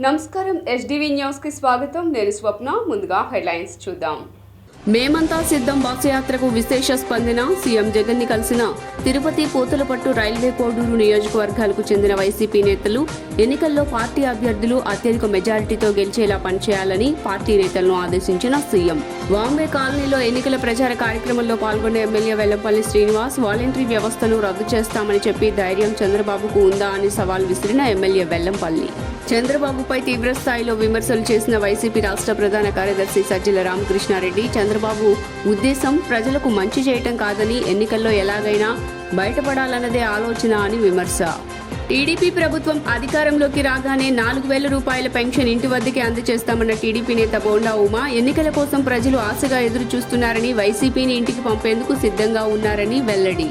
నమస్కారం SDV news కి స్వాగతం. నేను స్వప్న. ముందుగా హెడ్లైన్స్ చూద్దాం. మేమంతా సిద్ధం బస్సు యాత్రకు విశేష స్పందన. సీఎం జగన్ ని కలిసిన తిరుపతి, పూతలపట్టు, రైల్వే కోడూరు నియోజకవర్గాలకు చెందిన వైసీపీ నేతలు ఎన్నికల్లో పార్టీ అభ్యర్థులు అత్యధిక మెజారిటీతో గెలిచేలా పనిచేయాలని పార్టీ నేతలను ఆదేశించిన సీఎం. బాంబే కాలనీలో ఎన్నికల ప్రచార కార్యక్రమంలో పాల్గొన్న ఎమ్మెల్యే వెల్లంపల్లి శ్రీనివాస్ వాలంటరీ వ్యవస్థను రద్దు చేస్తామని చెప్పి ధైర్యం చంద్రబాబుకు ఉందా అని సవాల్ విసిరిన ఎమ్మెల్యే వెల్లంపల్లి. చంద్రబాబుపై తీవ్రస్థాయిలో విమర్శలు చేసిన వైసీపీ రాష్ట్ర ప్రధాన కార్యదర్శి సజ్జల రామకృష్ణారెడ్డి చంద్రబాబు ఉద్దేశం ప్రజలకు మంచి చేయటం కాదని, ఎన్నికల్లో ఎలాగైనా బయటపడాలన్నదే ఆలోచన అని విమర్శ. టీడీపీ ప్రభుత్వం అధికారంలోకి రాగానే 4,000 రూపాయల పెన్షన్ ఇంటి వద్దకే అందజేస్తామన్న టీడీపీ నేత బోండా ఉమా ఎన్నికల కోసం ప్రజలు ఆశగా ఎదురు చూస్తున్నారని, వైసీపీని ఇంటికి పంపేందుకు సిద్ధంగా ఉన్నారని వెల్లడి.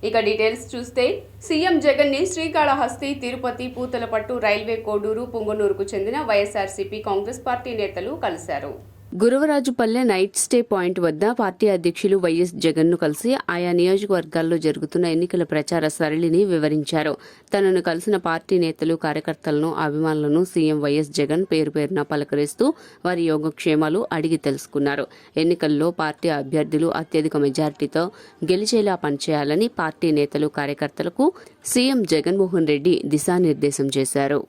ఇక డీటెయిల్స్ చూస్తే సీఎం జగన్ ని శ్రీకాళహస్తి, తిరుపతి, పూతలపట్టు, రైల్వే కోడూరు, పుంగనూరుకు చెందిన వైఎస్ఆర్సీపీ కాంగ్రెస్ పార్టీ నేతలు కలిశారు. గురువరాజుపల్లె నైట్ స్టే పాయింట్ వద్ద పార్టీ అధ్యక్షులు వైఎస్ జగన్ ను కలిసి ఆయా నియోజకవర్గాల్లో జరుగుతున్న ఎన్నికల ప్రచార సరళిని వివరించారు. తనను కలిసిన పార్టీ నేతలు, కార్యకర్తలను, అభిమానులను సీఎం వైఎస్ జగన్ పేరు పేరున పలకరిస్తూ వారి యోగక్షేమాలు అడిగి తెలుసుకున్నారు. ఎన్నికల్లో పార్టీ అభ్యర్థులు అత్యధిక మెజార్టీతో గెలిచేలా పనిచేయాలని పార్టీ నేతలు, కార్యకర్తలకు సీఎం జగన్మోహన్ రెడ్డి దిశానిర్దేశం చేశారు.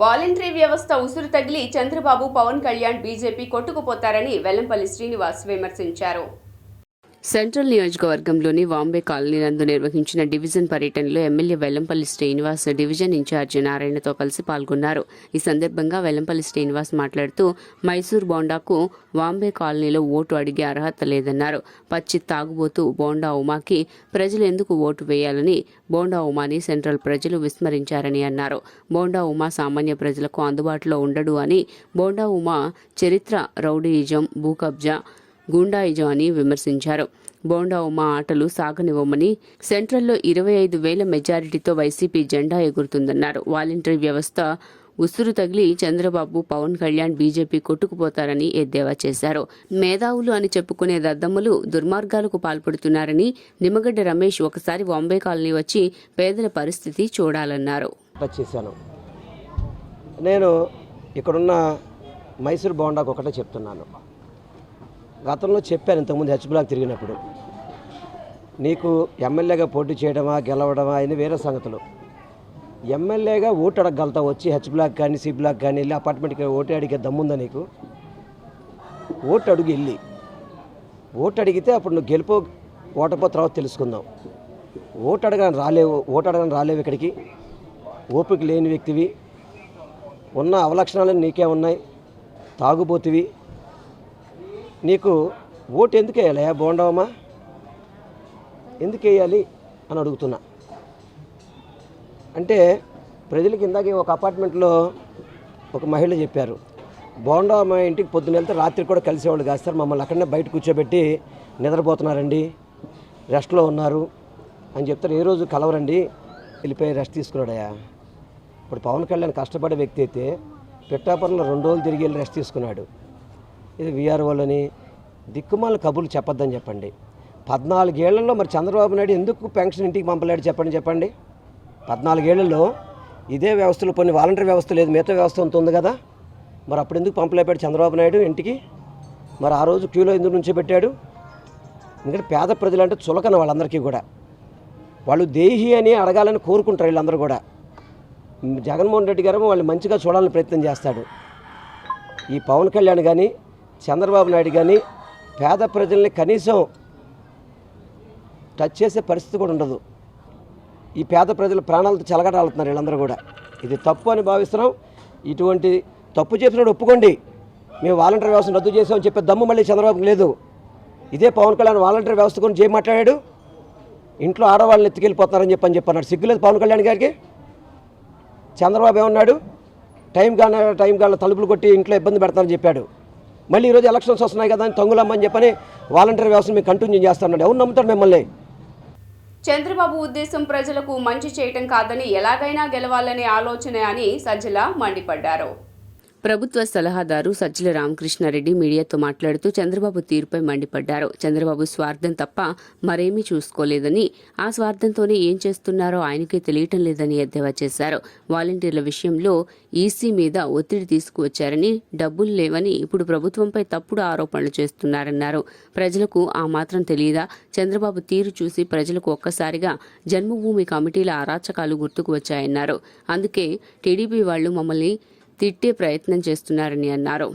వాలంటరీ వ్యవస్థ ఉసురు తగిలి చంద్రబాబు, పవన్ కళ్యాణ్, బీజేపీ కొట్టుకుపోతారని వెల్లంపల్లి శ్రీనివాస్ విమర్శించారు. సెంట్రల్ నియోజకవర్గంలోని బాంబే కాలనీ నందు నిర్వహించిన డివిజన్ పర్యటనలో MLA Vellampalli Srinivas division in-charge నారాయణతో కలిసి పాల్గొన్నారు. ఈ సందర్భంగా వెల్లంపల్లి శ్రీనివాస్ మాట్లాడుతూ మైసూర్ బోండాకు బాంబే కాలనీలో ఓటు అడిగే అర్హత లేదన్నారు. పచ్చి తాగుబోతూ బోండా ఉమాకి ప్రజలు ఎందుకు ఓటు వేయాలని బోండా ఉమాని సెంట్రల్ ప్రజలు విస్మరించారని అన్నారు. బోండా ఉమా సామాన్య ప్రజలకు అందుబాటులో ఉండడు అని, బోండా ఉమా చరిత్ర రౌడీయిజం, భూకబ్జా, గూండాయిజం అని విమర్శించారు. బోండా ఉమా ఆటలు సాగనివ్వమని, సెంట్రల్లో 25,000 మెజారిటీతో వైసీపీ జెండా ఎగురుతుందన్నారు. వాలంటరీ వ్యవస్థ ఉసురు తగిలి చంద్రబాబు, పవన్ కళ్యాణ్, బీజేపీ కొట్టుకుపోతారని ఎద్దేవా చేశారు. మేధావులు అని చెప్పుకునే దద్దమ్మలు దుర్మార్గాలకు పాల్పడుతున్నారని, నిమ్మగడ్డ రమేష్ ఒకసారి బాంబే కాలనీ వచ్చి పేదల పరిస్థితి చూడాలన్నారు. నేను ఇక్కడున్న మైసూర్ బోండాకు ఒకటే చెప్తున్నాను. గతంలో చెప్పాను ఇంతకుముందు హెచ్ బ్లాక్ తిరిగినప్పుడు, నీకు ఎమ్మెల్యేగా పోటీ చేయడమా గెలవడమా అని వేరే సంగతులు. ఎమ్మెల్యేగా ఓటు అడగగలుగుతావు వచ్చి హెచ్ బ్లాక్ కానీ సి బ్లాక్ కానీ వెళ్ళి అపార్ట్మెంట్కి ఓటు అడిగే దమ్ముందా నీకు? ఓటు అడుగు వెళ్ళి ఓటు అడిగితే అప్పుడు నువ్వు గెలుపో ఓటపో తర్వాత తెలుసుకుందాం. ఓటు అడగని రాలేవు ఇక్కడికి. ఓపిక లేని వ్యక్తివి, ఉన్న అవలక్షణాలు నీకే ఉన్నాయి, తాగుబోతువి. నీకు ఓటు ఎందుకు వేయాలి? బోండవమ్మా ఎందుకు వేయాలి అని అడుగుతున్నా. అంటే ప్రజలకి ఇందాక ఒక అపార్ట్మెంట్లో ఒక మహిళ చెప్పారు, బోండవమ్మ ఇంటికి పొద్దున వెళ్తే రాత్రి కూడా కలిసేవాళ్ళు కాదు సార్, మమ్మల్ని అక్కడనే బయట కూర్చోబెట్టి నిద్రపోతున్నారండి, రెస్ట్లో ఉన్నారు అని చెప్తారు. ఏ రోజు కలవరండి, వెళ్ళిపోయి రెస్ట్ తీసుకున్నాడయా. ఇప్పుడు పవన్ కళ్యాణ్ కష్టపడే వ్యక్తి అయితే పిఠాపురంలో 2 రోజులు తిరిగి వెళ్ళి రెస్ట్ తీసుకున్నాడు. ఇది వీఆర్ఓలని దిక్కుమాల కబుర్లు చెప్పొద్దని చెప్పండి. 14 ఏళ్లలో మరి చంద్రబాబు నాయుడు ఎందుకు పెన్షన్ ఇంటికి పంపలేడు చెప్పండి. 14 ఏళ్లలో ఇదే వ్యవస్థలు కొన్ని వాలంటరీ వ్యవస్థ లేదు, మిగతా వ్యవస్థ ఉంటుంది కదా, మరి అప్పుడు ఎందుకు పంపలేపాడు చంద్రబాబు నాయుడు ఇంటికి? మరి ఆ రోజు క్యూలో ఎందుకు నుంచి పెట్టాడు? ఎందుకంటే పేద ప్రజలు అంటే చులకన వాళ్ళందరికీ కూడా, వాళ్ళు దేహి అని అడగాలని కోరుకుంటారు వీళ్ళందరూ కూడా. జగన్మోహన్ రెడ్డి గారు వాళ్ళు మంచిగా చూడాలని ప్రయత్నం చేస్తాడు. ఈ పవన్ కళ్యాణ్ కానీ చంద్రబాబు నాయుడు కానీ పేద ప్రజల్ని కనీసం టచ్ చేసే పరిస్థితి కూడా ఉండదు. ఈ పేద ప్రజల ప్రాణాలతో చెలగటాడుతున్నారు వీళ్ళందరూ కూడా. ఇది తప్పు అని భావిస్తున్నాం. ఇటువంటి తప్పు చేసినప్పుడు ఒప్పుకోండి, మేము వాలంటరీ వ్యవస్థను రద్దు చేసామని చెప్పే దమ్ము మళ్ళీ చంద్రబాబుకి లేదు. ఇదే పవన్ కళ్యాణ్ వాలంటరీ వ్యవస్థ గురించి ఏం మాట్లాడాడు? ఇంట్లో ఆడవాళ్ళని ఎత్తుకెళ్ళిపోతున్నారని చెప్పన్నాడు. సిగ్గులేదు పవన్ కళ్యాణ్ గారికి? చంద్రబాబు ఏమన్నాడు? టైం కానీ తలుపులు కొట్టి ఇంట్లో ఇబ్బంది పెడతారని చెప్పాడు. మళ్ళీ ఈరోజు ఎలక్షన్స్ వస్తున్నాయి కదా అని తంగులమ్మని చెప్పని వాలంటరీ వ్యవస్థను మేము కంటిన్యూ చేస్తున్నాడు. ఎవరు నమ్ముతాడు మిమ్మల్ని? చంద్రబాబు ఉద్దేశం ప్రజలకు మంచి చేయటం కాదని, ఎలాగైనా గెలవాలనే ఆలోచన అని సజ్జల మండిపడ్డారు. ప్రభుత్వ సలహాదారు సజ్జల రామకృష్ణారెడ్డి మీడియాతో మాట్లాడుతూ చంద్రబాబు తీరుపై మండిపడ్డారు. చంద్రబాబు స్వార్థం తప్ప మరేమీ చూసుకోలేదని, ఆ స్వార్థంతోనే ఏం చేస్తున్నారో ఆయనకే తెలియటం లేదని ఎద్దేవా చేశారు. వాలంటీర్ల విషయంలో ఈసీ మీద ఒత్తిడి తీసుకువచ్చారని, డబ్బులు లేవని ఇప్పుడు ప్రభుత్వంపై తప్పుడు ఆరోపణలు చేస్తున్నారన్నారు. ప్రజలకు ఆ మాత్రం తెలియదా? చంద్రబాబు తీరు చూసి ప్రజలకు ఒక్కసారిగా జన్మభూమి కమిటీల అరాచకాలు గుర్తుకు వచ్చాయన్నారు. అందుకే టీడీపీ వాళ్లు మమ్మల్ని తిట్టే ప్రయత్నం చేస్తున్నారని అన్నారు.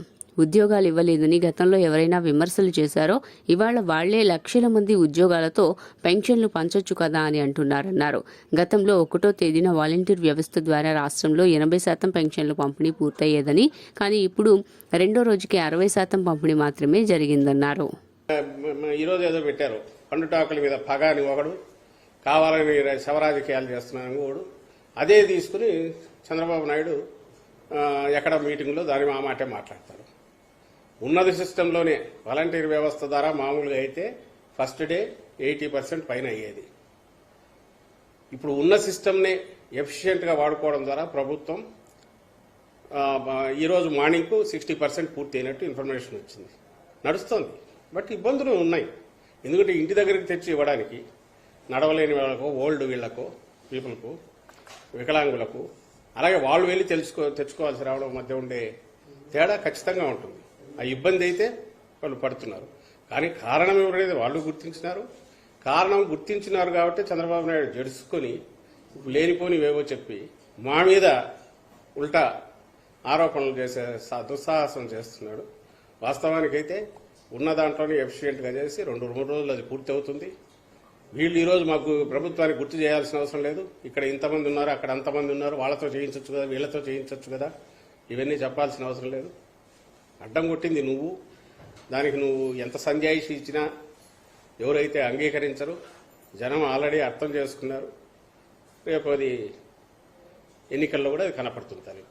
ఉద్యోగాలు ఇవ్వలేదని గతంలో ఎవరైనా విమర్శలు చేశారో ఇవాళ వాళ్లే లక్షల మంది ఉద్యోగాలతో పెన్షన్లు పంచొచ్చు కదా అని అంటున్నారన్నారు. గతంలో 1వ తేదీన వాలంటీర్ వ్యవస్థ ద్వారా రాష్ట్రంలో 80% పెన్షన్లు పంపిణీ పూర్తయ్యేదని, కానీ ఇప్పుడు 2వ రోజుకి 60% పంపిణీ మాత్రమే జరిగిందన్నారు. ఈరోజు ఏదో పెట్టారు, పండుటాకుల మీద పగ అని ఒకడు, కావాలని శవరాజకీయాలు చేస్తున్నాను ఒకడు, అదే తీసుకుని చంద్రబాబు నాయుడు ఎక్కడ మీటింగ్లో దాని ఆ మాటే మాట్లాడతారు. ఉన్నది సిస్టంలోనే వాలంటీర్ వ్యవస్థ ద్వారా మామూలుగా అయితే ఫస్ట్ డే 80% పైన అయ్యేది. ఇప్పుడు ఉన్న సిస్టమ్నే ఎఫిషియెంట్గా వాడుకోవడం ద్వారా ప్రభుత్వం ఈరోజు మార్నింగ్కు 60% పూర్తి అయినట్టు ఇన్ఫర్మేషన్ వచ్చింది. నడుస్తుంది, బట్ ఇబ్బందులు ఉన్నాయి. ఎందుకంటే ఇంటి దగ్గరికి తెచ్చి ఇవ్వడానికి నడవలేని వాళ్ళకు, ఓల్డ్ వీళ్లకు, పీపుల్కు, వికలాంగులకు, అలాగే వాళ్ళు వెళ్ళి తెచ్చుకోవాల్సి రావడం మధ్య ఉండే తేడా ఖచ్చితంగా ఉంటుంది. ఆ ఇబ్బంది అయితే వాళ్ళు పడుతున్నారు. కానీ కారణం ఎవరైతే వాళ్ళు గుర్తించినారు. కారణం గుర్తించినారు కాబట్టి చంద్రబాబు నాయుడు జడుచుకొని లేనిపోనివేవో చెప్పి మా మీద ఉల్టా ఆరోపణలు చేసే దుస్సాహసం చేస్తున్నాడు. వాస్తవానికైతే ఉన్న దాంట్లోనే ఎఫిషియెంట్గా చేసి 2-3 రోజులు అది పూర్తి అవుతుంది. వీళ్ళు ఈరోజు మాకు ప్రభుత్వానికి గుర్తు చేయాల్సిన అవసరం లేదు. ఇక్కడ ఇంతమంది ఉన్నారు, అక్కడ అంతమంది ఉన్నారు, వాళ్ళతో చేయించవచ్చు కదా, వీళ్ళతో చేయించవచ్చు కదా, ఇవన్నీ చెప్పాల్సిన అవసరం లేదు. అడ్డం కొట్టింది నువ్వు. దానికి నువ్వు ఎంత సంజాయిషి ఇచ్చినా ఎవరైతే అంగీకరించరు, జనం ఆల్రెడీ అర్థం చేసుకున్నారు. రేపు అది ఎన్నికల్లో కూడా అది కనపడుతుంది.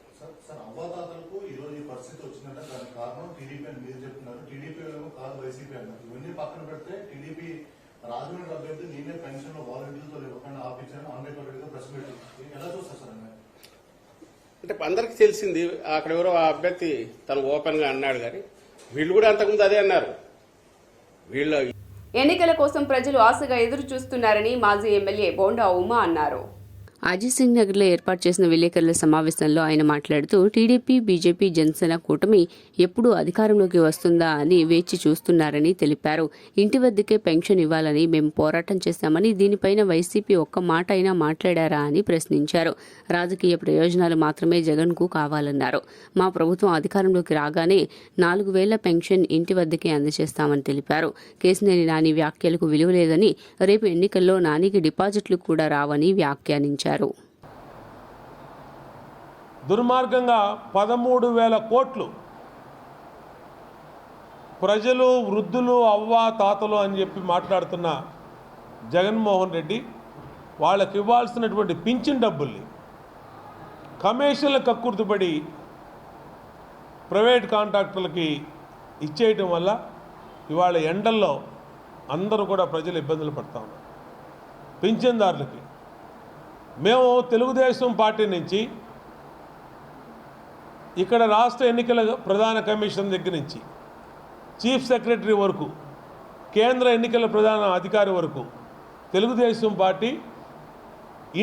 అవ్వాతాతలకు ఈరోజు ఈ పరిస్థితి వచ్చిందంటే దానికి కారణం టీడీపీ అని మీరు చెప్తున్నారు. టీడీపీ కాదు వైసీపీ అన్నారు. ఇవన్నీ పక్కన పెడితే టీడీపీ రాజమండ్రి అభ్యర్థి నేనే పెన్షన్ వాలంటీర్లతో ఇవ్వకుండా ఆపించాను అంబేద్కర్ ప్రెస్ మీట్ ఎలా చూస్తారు సార్? అంటే అందరికి తెలిసింది, అక్కడ ఎవరో ఆ అభ్యర్థి తను ఓపెన్ గా అన్నాడు. కానీ వీళ్ళు కూడా అంతకుముందు అదే అన్నారు. వీళ్ళు ఎన్నికల కోసం ప్రజలు ఆశగా ఎదురు చూస్తున్నారని మాజీ ఎమ్మెల్యే బోండా ఉమా అన్నారు. అజిత్ సింగ్ నగర్లో ఏర్పాటు చేసిన విలేకరుల సమావేశంలో ఆయన మాట్లాడుతూ టీడీపీ, బీజేపీ, జనసేన కూటమి ఎప్పుడు అధికారంలోకి వస్తుందా అని వేచి చూస్తున్నారని తెలిపారు. ఇంటి వద్దకే పెన్షన్ ఇవ్వాలని మేము పోరాటం చేశామని, దీనిపైన వైసీపీ ఒక్క మాట అయినా మాట్లాడారా అని ప్రశ్నించారు. రాజకీయ ప్రయోజనాలు మాత్రమే జగన్కు కావాలన్నారు. మా ప్రభుత్వం అధికారంలోకి రాగానే 4,000 పెన్షన్ ఇంటి వద్దకే అందజేస్తామని తెలిపారు. కేసినేని నాని వ్యాఖ్యలకు విలువ లేదని, రేపు ఎన్నికల్లో నానికి డిపాజిట్లు కూడా రావని వ్యాఖ్యానించారు. దుర్మార్గంగా 13,000 కోట్లు ప్రజలు, వృద్ధులు, అవ్వ తాతలు అని చెప్పి మాట్లాడుతున్న జగన్మోహన్ రెడ్డి వాళ్ళకి ఇవ్వాల్సినటువంటి పింఛన్ డబ్బుల్ని కమిషన్ల కక్కుర్తిపడి ప్రైవేట్ కాంట్రాక్టర్లకి ఇచ్చేయటం వల్ల ఇవాళ ఎండల్లో అందరూ కూడా ప్రజలు ఇబ్బందులు పడతా ఉన్నారు. పింఛన్దారులకి మేము తెలుగుదేశం పార్టీ నుంచి ఇక్కడ రాష్ట్ర ఎన్నికల ప్రధాన కమిషన్ దగ్గర నుంచి చీఫ్ సెక్రటరీ వరకు, కేంద్ర ఎన్నికల ప్రధాన అధికారి వరకు తెలుగుదేశం పార్టీ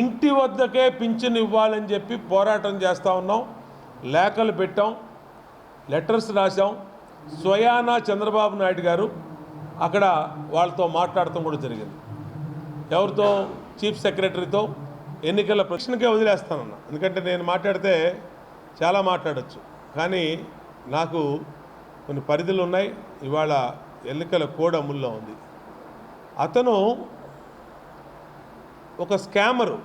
ఇంటి వద్దకే పింఛన్ ఇవ్వాలని చెప్పి పోరాటం చేస్తూ ఉన్నాం. లేఖలు పెట్టాం, లెటర్స్ రాశాం. స్వయానా చంద్రబాబు నాయుడు గారు అక్కడ వాళ్ళతో మాట్లాడటం కూడా జరిగింది. ఎవరితో? చీఫ్ సెక్రటరీతో. ఎన్నికల ప్రశ్నకే వదిలేస్తానన్నా, ఎందుకంటే నేను మాట్లాడితే చాలా మాట్లాడచ్చు, కానీ నాకు కొన్ని పరిధులు ఉన్నాయి. ఇవాళ ఎన్నికల కోడ్ అమల్లో ఉంది. అతను ఒక స్కామరు.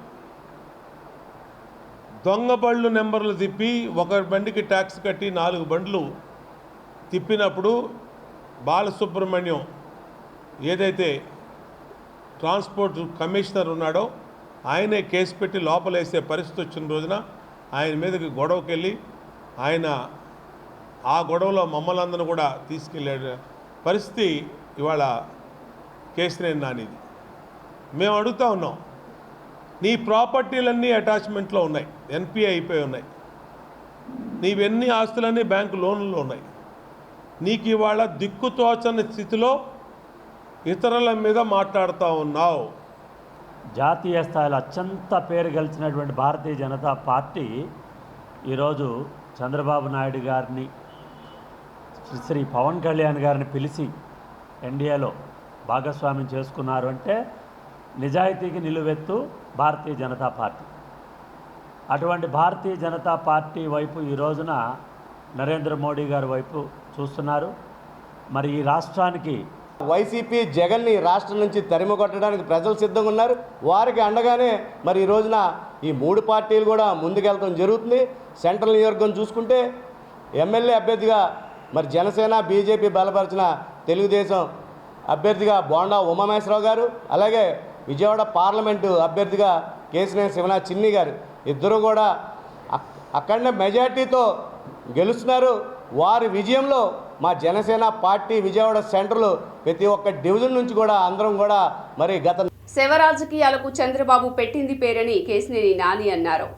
దొంగ బళ్ళు నెంబర్లు తిప్పి ఒక బండికి ట్యాక్స్ కట్టి 4 బండ్లు తిప్పినప్పుడు బాలసుబ్రహ్మణ్యం ఏదైతే ట్రాన్స్పోర్ట్ కమిషనర్ ఉన్నాడో ఆయనే కేసు పెట్టి లోపలేసే పరిస్థితి వచ్చిన రోజున ఆయన మీదకి గొడవకి వెళ్ళి ఆయన ఆ గొడవలో మమ్మల్ని అందరూ కూడా తీసుకెళ్ళే పరిస్థితి ఇవాళ కేసినేని నానిది. మేము అడుగుతూ ఉన్నాం, నీ ప్రాపర్టీలన్నీ అటాచ్మెంట్లో ఉన్నాయి, ఎన్పిఐ అయిపోయి ఉన్నాయి. నీవెన్ని ఆస్తులన్నీ బ్యాంకు లోన్లలో ఉన్నాయి. నీకు ఇవాళ దిక్కుతోచని స్థితిలో ఇతరుల మీద మాట్లాడుతూ ఉన్నావు. జాతీయ స్థాయిలో అత్యంత పేరు గెలిచినటువంటి భారతీయ జనతా పార్టీ ఈరోజు చంద్రబాబు నాయుడు గారిని, శ్రీ పవన్ కళ్యాణ్ గారిని పిలిచి ఎన్డీఏలో భాగస్వామ్యం చేసుకున్నారు అంటే నిజాయితీకి నిలువెత్తు భారతీయ జనతా పార్టీ. అటువంటి భారతీయ జనతా పార్టీ వైపు ఈ రోజున నరేంద్ర మోడీ గారి వైపు చూస్తున్నారు. మరి ఈ రాష్ట్రానికి వైసీపీ జగన్ని రాష్ట్రం నుంచి తరిమి కొట్టడానికి ప్రజలు సిద్ధంగా ఉన్నారు. వారికి అండగానే మరి ఈ రోజున ఈ మూడు పార్టీలు కూడా ముందుకెళ్తాం జరుగుతుంది. సెంట్రల్ నియోజకవర్గం చూసుకుంటే ఎమ్మెల్యే అభ్యర్థిగా మరి జనసేన బీజేపీ బలపరిచిన తెలుగుదేశం అభ్యర్థిగా బోండా ఉమామహేశ్వరరావు గారు, అలాగే విజయవాడ పార్లమెంటు అభ్యర్థిగా కేశినేని శివనాథ్ చిన్ని గారు ఇద్దరు కూడా అక్కడనే మెజార్టీతో గెలుస్తున్నారు. వారి విజయంలో మా జనసేన పార్టీ విజయవాడ సెంటర్లో ప్రతి ఒక్క డివిజన్ నుంచి కూడా అందరం కూడా మరి శవ రాజకీయాలకు చంద్రబాబు పెట్టింది పేరని కేశినేని నాని అన్నారు.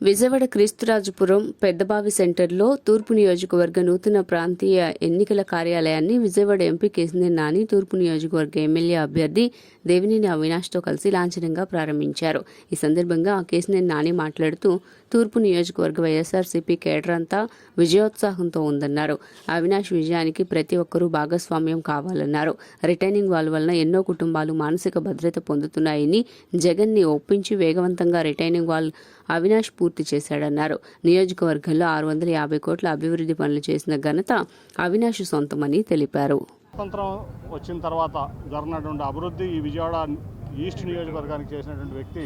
విజయవాడ క్రీస్తురాజపురం పెద్దబావి సెంటర్లో తూర్పు నియోజకవర్గ నూతన ప్రాంతీయ ఎన్నికల కార్యాలయాన్ని విజయవాడ ఎంపీ కేశినేని నాని తూర్పు నియోజకవర్గ ఎమ్మెల్యే అభ్యర్థి దేవినేని అవినాష్తో కలిసి లాంఛనంగా ప్రారంభించారు. ఈ సందర్భంగా కేశినేని నాని మాట్లాడుతూ తూర్పు నియోజకవర్గ వైఎస్ఆర్సీపీ కేడర్ అంతా విజయోత్సాహంతో ఉందన్నారు. అవినాష్ విజయానికి ప్రతి ఒక్కరూ భాగస్వామ్యం కావాలన్నారు. రిటైనింగ్ వాల్ వలన ఎన్నో కుటుంబాలు మానసిక భద్రత పొందుతున్నాయని, జగన్ని ఒప్పించి వేగవంతంగా రిటైనింగ్ వాల్ అవినాష్ పూర్తి చేశాడన్నారు. నియోజకవర్గంలో 650 కోట్ల అభివృద్ధి పనులు చేసిన ఘనత అవినాష్ సొంతమని తెలిపారు. స్వతంత్రం వచ్చిన తర్వాత జరిగినటువంటి అభివృద్ధి ఈ విజయవాడ ఈస్ట్ నియోజకవర్గానికి చేసినటువంటి వ్యక్తి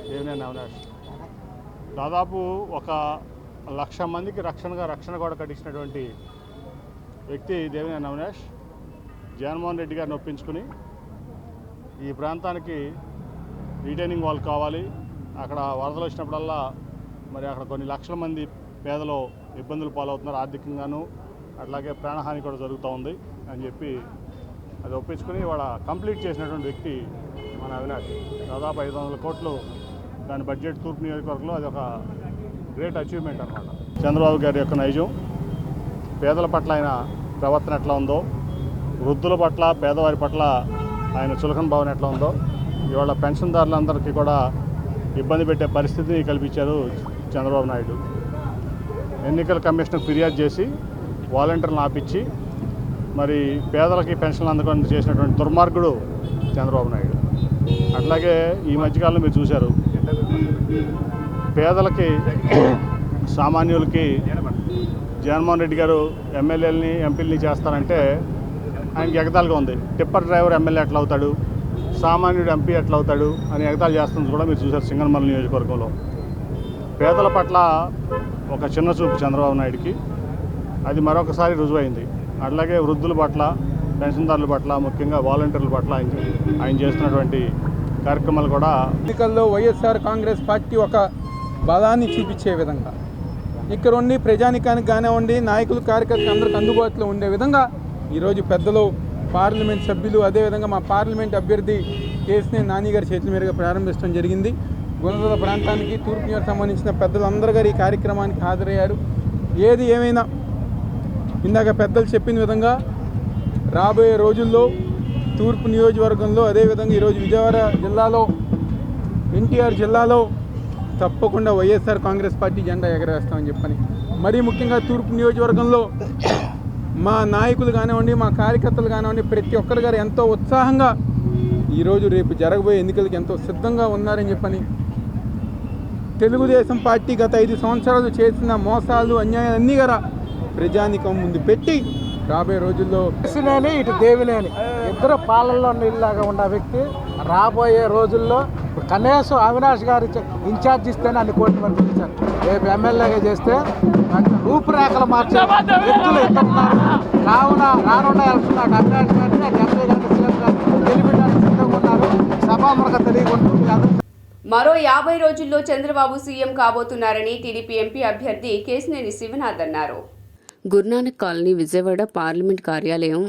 దేవినేని అవినాష్. దాదాపు 1,00,000 మందికి రక్షణ కూడా కట్టించినటువంటి వ్యక్తి దేవినేని అవినాష్. జగన్మోహన్ రెడ్డి గారిని ఒప్పించుకుని ఈ ప్రాంతానికి రిటైనింగ్ వాల్ కావాలి, అక్కడ వరదలు వచ్చినప్పుడల్లా మరి అక్కడ కొన్ని లక్షల మంది పేదలు ఇబ్బందులు పాలవుతున్నారు ఆర్థికంగాను, అట్లాగే ప్రాణహాని కూడా జరుగుతూ ఉంది అని చెప్పి అది ఒప్పించుకుని ఇవాళ కంప్లీట్ చేసినటువంటి వ్యక్తి మన అవినాష్. దాదాపు 500 కోట్లు దాని బడ్జెట్ తూర్పు నియోజకవర్గంలో అది ఒక గ్రేట్ అచీవ్మెంట్ అన్నమాట. చంద్రబాబు గారి యొక్క నైజం, పేదల పట్ల ఆయన ప్రవర్తన ఎట్లా ఉందో, వృద్ధుల పట్ల పేదవారి పట్ల ఆయన చులకన భావన ఎట్లా ఉందో, ఇవాళ పెన్షన్దారులందరికీ కూడా ఇబ్బంది పెట్టే పరిస్థితిని కల్పించారు చంద్రబాబు నాయుడు. ఎన్నికల కమిషన్ ఫిర్యాదు చేసి వాలంటీర్లను ఆపించి మరి పేదలకి పెన్షన్లు అందకుండా చేసినటువంటి దుర్మార్గుడు చంద్రబాబు నాయుడు. అట్లాగే ఈ మధ్యకాలంలో మీరు చూశారు, పేదలకి సామాన్యులకి జగన్మోహన్ రెడ్డి గారు ఎమ్మెల్యేలని ఎంపీలని చేస్తారంటే ఆయనకి ఎగతాళిగా ఉంది. టిప్పర్ డ్రైవర్ ఎమ్మెల్యే ఎట్లా అవుతాడు, సామాన్యుడు ఎంపీ ఎట్లా అవుతాడు అని ఎగతాళి చేస్తుంది కూడా మీరు చూశారు సింగనమల నియోజకవర్గంలో. పేదల పట్ల ఒక చిన్న చూపు చంద్రబాబు నాయుడికి, అది మరొకసారి రుజువైంది. అట్లాగే వృద్ధుల పట్ల, పెన్షన్దారుల పట్ల, ముఖ్యంగా వాలంటీర్ల పట్ల ఆయన చేస్తున్నటువంటి కార్యక్రమాలు కూడా ఎన్నికల్లో వైఎస్ఆర్ కాంగ్రెస్ పార్టీ ఒక బలాన్ని చూపించే విధంగా ఇక్కడ ఉండి ప్రజానికానికి కానివ్వండి, నాయకులు కార్యకర్తలు అందరికి అందుబాటులో ఉండే విధంగా ఈరోజు పెద్దలు పార్లమెంట్ సభ్యులు, అదేవిధంగా మా పార్లమెంట్ అభ్యర్థి కేశినేని నాని గారి చేతుల మీదుగా ప్రారంభించడం జరిగింది. గుణదల ప్రాంతానికి తూర్పు నియోజకవర్గానికి సంబంధించిన పెద్దలందరూ గారు ఈ కార్యక్రమానికి హాజరయ్యారు. ఏది ఏమైనా ఇందాక పెద్దలు చెప్పిన విధంగా రాబోయే రోజుల్లో తూర్పు నియోజకవర్గంలో, అదేవిధంగా ఈరోజు విజయవాడ జిల్లాలో, ఎన్టీఆర్ జిల్లాలో తప్పకుండా వైఎస్ఆర్ కాంగ్రెస్ పార్టీ జెండా ఎగరేస్తామని చెప్పని, మరీ ముఖ్యంగా తూర్పు నియోజకవర్గంలో మా నాయకులు కానివ్వండి, మా కార్యకర్తలు కానివ్వండి, ప్రతి ఒక్కరు గారు ఎంతో ఉత్సాహంగా ఈరోజు రేపు జరగబోయే ఎన్నికలకు ఎంతో సిద్ధంగా ఉన్నారని చెప్పని, తెలుగుదేశం పార్టీ గత 5 సంవత్సరాలు చేసిన మోసాలు, అన్యాయాలన్నీ కూడా ప్రజానికం ముందు పెట్టి రాబోయే రోజుల్లో కేశినేని ఇటు దేవినేని ఇద్దరు పాలనలో నీళ్ళలాగా ఉన్న వ్యక్తి రాబోయే రోజుల్లో కనీసం అవినాష్ గారి ఇన్ఛార్జ్ ఇస్తేనే అన్ని కోట్ల మంది ఇచ్చారు. రేపు ఎమ్మెల్యేగా చేస్తే రూపురేఖలు మార్చే వ్యక్తులు ఇస్తున్నారు. కావున రానున్న ఎలక్షన్ అవినాష్ గారిని ఎంపీ గారిని సీఎం గారిని గెలిపించడానికి సిద్ధంగా ఉన్నారు. సభాముఖత తెలియకుండా మరో 50 రోజుల్లో చంద్రబాబు సీఎం కాబోతున్నారని టీడీపీ ఎంపీ అభ్యర్థి కేశినేని శివనాథ్ అన్నారు. గురునానక్ కాలనీ విజయవాడ పార్లమెంట్ కార్యాలయం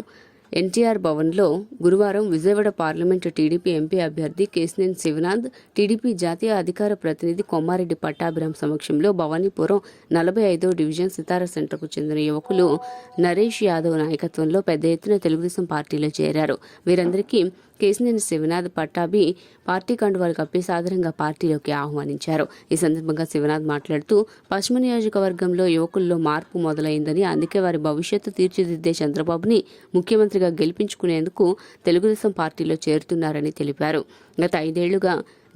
ఎన్టీఆర్ భవన్లో గురువారం విజయవాడ పార్లమెంటు టీడీపీ ఎంపీ అభ్యర్థి కేశినేని శివనాథ్, టీడీపీ జాతీయ అధికార ప్రతినిధి కొమ్మారెడ్డి పట్టాభిరామ్ సమక్షంలో భవానీపురం 45వ డివిజన్ సితారా సెంటర్కు చెందిన యువకులు నరేష్ యాదవ్ నాయకత్వంలో పెద్ద ఎత్తున తెలుగుదేశం పార్టీలో చేరారు. వీరందరికీ కేశినేని శివనాథ్ పట్టాభి పార్టీ కండువాలు కప్పి సాధారణంగా పార్టీలోకి ఆహ్వానించారు. ఈ సందర్భంగా శివనాథ్ మాట్లాడుతూ పశ్చిమ నియోజకవర్గంలో యువకుల్లో మార్పు మొదలైందని, అందుకే వారి భవిష్యత్తు తీర్చిదిద్దే చంద్రబాబుని ముఖ్యమంత్రిగా గెలిపించుకునేందుకు తెలుగుదేశం పార్టీలో చేరుతున్నారని తెలిపారు. గత 5 ఏళ్లుగా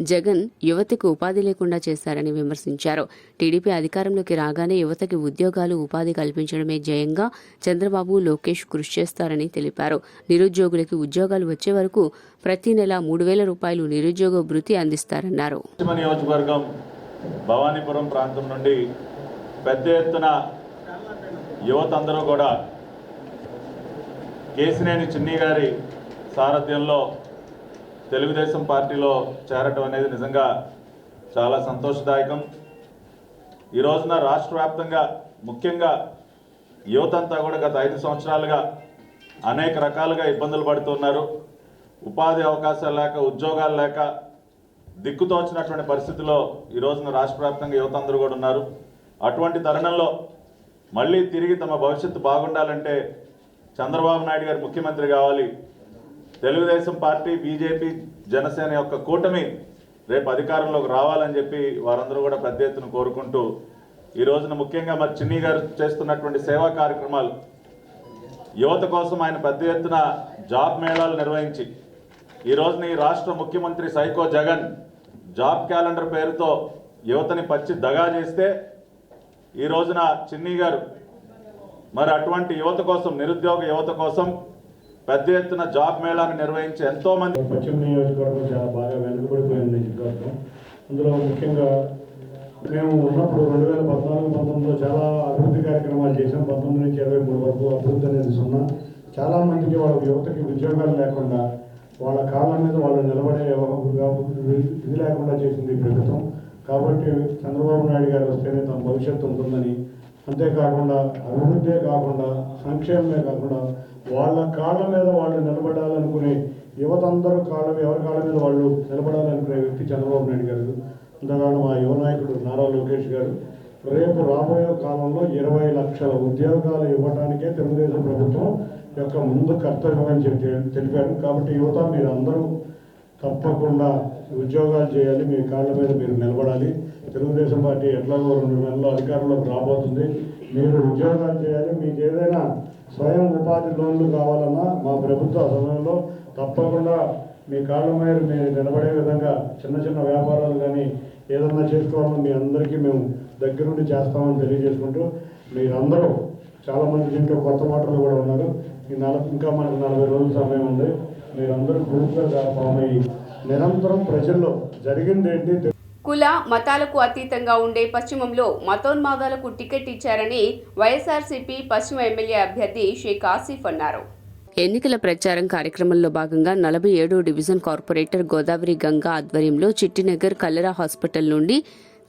జగన్ యువతకు ఉపాధి లేకుండా చేశారని విమర్శించారు. టీడీపీ అధికారంలోకి రాగానే యువతకి ఉద్యోగాలు, ఉపాధి కల్పించడమే ధ్యేయంగా చంద్రబాబు, లోకేష్ కృషి చేస్తారని తెలిపారు. నిరుద్యోగులకి ఉద్యోగాలు వచ్చే వరకు ప్రతి నెల 3,000 రూపాయలు నిరుద్యోగ భృతి అందిస్తారన్నారు. పశ్చిమ నియోజకవర్గం భవానీపురం ప్రాంతం నుండి పెద్ద ఎత్తున యువత అందరూ కూడా కేశినేని చిన్ని గారి సారథ్యంలో తెలుగుదేశం పార్టీలో చేరటం అనేది నిజంగా చాలా సంతోషదాయకం. ఈ రోజున రాష్ట్ర వ్యాప్తంగా ముఖ్యంగా యువతంతా కూడా గత 5 సంవత్సరాలుగా అనేక రకాలుగా ఇబ్బందులు పడుతున్నారు. ఉపాధి అవకాశాలు లేక, ఉద్యోగాలు లేక దిక్కుతోచినటువంటి పరిస్థితిలో ఈ రోజున రాష్ట్ర వ్యాప్తంగా యువత అందరూ కూడా ఉన్నారు. అటువంటి తరుణంలో మళ్ళీ తిరిగి తమ భవిష్యత్తు బాగుండాలంటే చంద్రబాబు నాయుడు గారు ముఖ్యమంత్రి కావాలి, తెలుగుదేశం పార్టీ, బీజేపీ, జనసేన యొక్క కూటమి రేపు అధికారంలోకి రావాలని చెప్పి వారందరూ కూడా పెద్ద ఎత్తున కోరుకుంటూ ఈ రోజున ముఖ్యంగా మరి చిన్ని గారు చేస్తున్నటువంటి సేవా కార్యక్రమాలు, యువత కోసం ఆయన పెద్ద ఎత్తున జాబ్ మేళాలు నిర్వహించి ఈ రోజున ఈ రాష్ట్ర ముఖ్యమంత్రి సైకో జగన్ జాబ్ క్యాలెండర్ పేరుతో యువతని పచ్చి దగా చేస్తే ఈ రోజున చిన్ని గారు మరి అటువంటి యువత కోసం, నిరుద్యోగ యువత కోసం పెద్ద ఎత్తున జాబ్ మేళాను నిర్వహించి ఎంతో మంది. పశ్చిమ నియోజకవర్గం చాలా బాగా వెనుకబడిపోయింది నియోజకవర్గం. అందులో ముఖ్యంగా మేము ఉన్నప్పుడు 2014-19లో చాలా అభివృద్ధి కార్యక్రమాలు చేసాం. 19 నుంచి 23 వరకు అభివృద్ధి అనేది సున్నా. చాలామందికి వాళ్ళ యువతకి ఉద్యోగాలు లేకుండా, వాళ్ళ కాళ్ళ మీద వాళ్ళు నిలబడే ఇది లేకుండా చేసింది ఈ ప్రభుత్వం. కాబట్టి చంద్రబాబు నాయుడు గారు వస్తేనే తమ భవిష్యత్తు ఉంటుందని, అంతేకాకుండా అభివృద్ధే కాకుండా సంక్షేమమే కాకుండా వాళ్ళ కాళ్ళ మీద వాళ్ళు నిలబడాలనుకునే యువత అందరూ ఎవరి కాళ్ళ మీద వాళ్ళు నిలబడాలనుకునే వ్యక్తి చంద్రబాబు నాయుడు గారు. అంతేకాదు మా యువ నాయకుడు నారా లోకేష్ గారు రేపు రాబోయే కాలంలో 20 లక్షల ఉద్యోగాలు ఇవ్వడానికే తెలుగుదేశం ప్రభుత్వం యొక్క ముందు కర్తవ్యం అని తెలిపారు. కాబట్టి యువత మీరు అందరూ తప్పకుండా ఉద్యోగాలు చేయాలి, మీ కాళ్ళ మీద మీరు నిలబడాలి. తెలుగుదేశం పార్టీ ఎట్లాగో 2 నెలల్లో అధికారంలోకి రాబోతుంది. మీరు ఉద్యోగాలు చేయాలి. మీకు ఏదైనా స్వయం ఉపాధి లోన్లు కావాలన్నా మా ప్రభుత్వ సమయంలో తప్పకుండా మీ కాళ్ళ మీద మీరు నిలబడే విధంగా చిన్న చిన్న వ్యాపారాలు కానీ ఏదన్నా చేసుకోవాలని మీ అందరికీ మేము దగ్గరుండి చేస్తామని తెలియజేసుకుంటూ, మీరందరూ చాలామంది దీంట్లో కొత్త మాటలు కూడా ఉన్నారు. ఇంకా మనకు 40 రోజుల సమయం ఉంది. మీరందరూ గ్రూప్గా ఫామ్ అయ్యి నిరంతరం ప్రజల్లో జరిగింది ఏంటి. కుల మతాలకు అతీతంగా ఉండే పశ్చిమంలో మతోన్మాదాలకు టికెట్ ఇచ్చారని వైఎస్ఆర్సీపీ పశ్చిమ ఎమ్మెల్యే అభ్యర్థి షేక్ ఆసిఫ్ అన్నారు. ఎన్నికల ప్రచారం కార్యక్రమంలో భాగంగా 47వ డివిజన్ కార్పొరేటర్ గోదావరి గంగా ఆధ్వర్యంలో చిట్టినగర్, కల్లరా హాస్పిటల్ నుండి